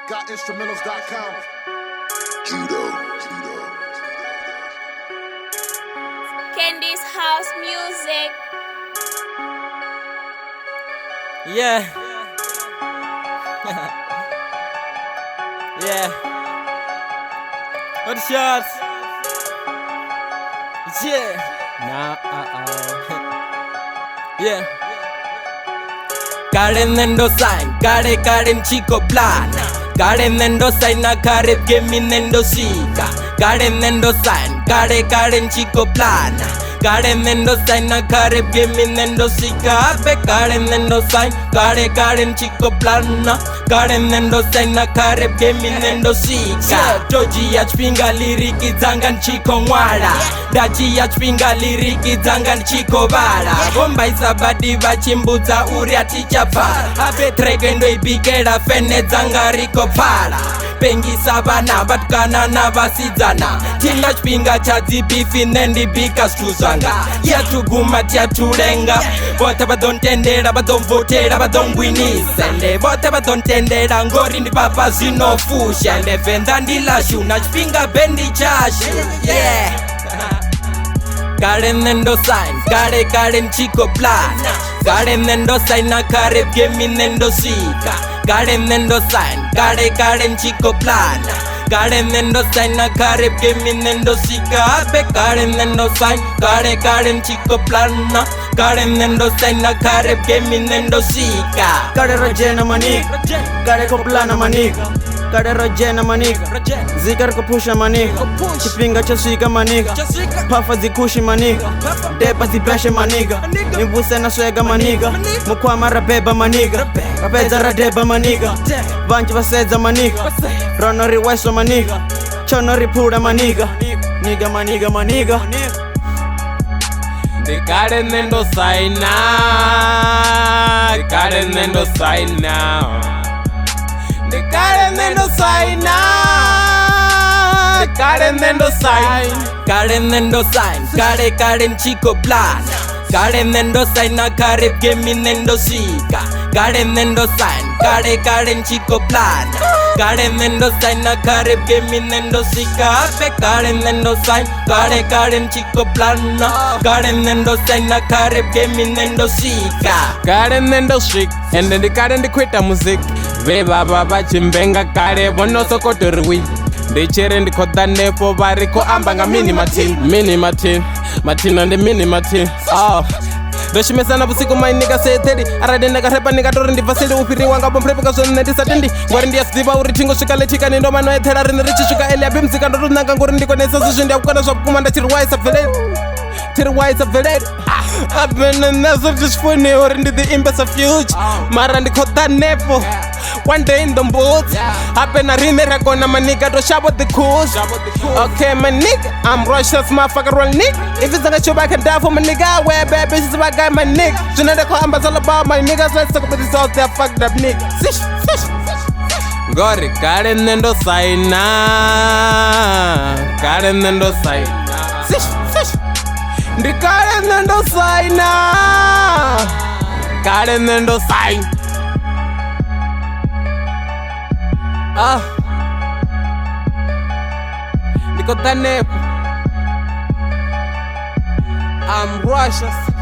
gotinstrumentals.com. Judo. Candy's house music. Yeah. Yeah. What shots? Yeah. Nah. Yeah. Karenendo sign, karen chico plan. Karenendo sign na kare geminendo sika. Karenendo sign, karen chico plan. Karenendo sign na kare geminendo sika. Be karenendo sign, karen chico plan. Karenendo sign na kare geminendo sika. Joji ya chpinga liriki zangan chico ngwara. Daji ya chpinga liriki zangan chico bara. Bomba isabadi vachimbuza uri atichapa. Abe trekendo ibikera fene zangariko para. Pengi sabana batkana na vasidzana. Tina chpinga chazi bifi nendi bika stuzanga. Yatuguma tyatulenga. Bote badontendera badonvotera badongwinisa. Nde bote badontendera ngori ndi papa zinofusha. Nde fenda ndilashu na chpinga bendi chashu. Yeah. Karenendo sign, karen chico plan. Karenendo sign na kare geminendo sika. Karenendo sign, karen chico plan. Karenendo sign na kare geminendo sika. Be karenendo sign, karen chico plan. Karenendo sign na kare geminendo sika. Kare rojena manik, kare koplana manik. Kare rojena manik, zikar ko pusha manik. Chipinga cha sika manik, pafa zikushi manik. Depa zibeshe maniga, nimbuse na swega maniga. Mukwama rabeba maniga, rapeza radeba maniga. Vanchi vaseza maniga, rono riweso maniga. Chono ripura maniga, niga maniga. The karenendo saina, karenendo saina. The karenendo saina, karenendo sign. Karenendo sign, karen chico plan. Karenendo sign na kare geminendo sika. Karenendo sign, karen chico plan. Karenendo sign na kare geminendo sika. Be karenendo sign, karen chico plan. Karenendo sign na kare geminendo sika. Karenendo chic, and then the karen the quita music. Ve baba chimbenga kare bono sokotorwi. Ndichere ndikhoda nepo variko ambanga mini matin and the mini matin. Oh, ndoshimesana vusiku mainika seteri arade ndakarepa ndikatori ndibvasiri upiri wanga pomprepeka zvonne ndisatendi ngwari ndiyasiva uri tingo svika letika nendoma noethera rini richisvika eliapi mzika ndotonanga ngori ndikonesa zvezvi ndiyakukwana zvapfuma ndachiriwaisa bveleri tiriwaisa bveleri apene nazo tichifune uri ndithiimbesa future mara ndikhoda nepo. One day in the boots, happen a rime rakona my nigga to shop with the cools. Okay, my nigga, I'm Russia's motherfucker roll nigga. If it's not a show I can die for my nigga, I wear bad bitches if I got my nigga. Genetic ambas all about my niggas, let's talk about this all there fucked up nigga. Sish. Gori, karenendo saina. Karenendo saina. Sish. The karenendo saina. Karenendo saina. Niko tanepo. I'm Russia's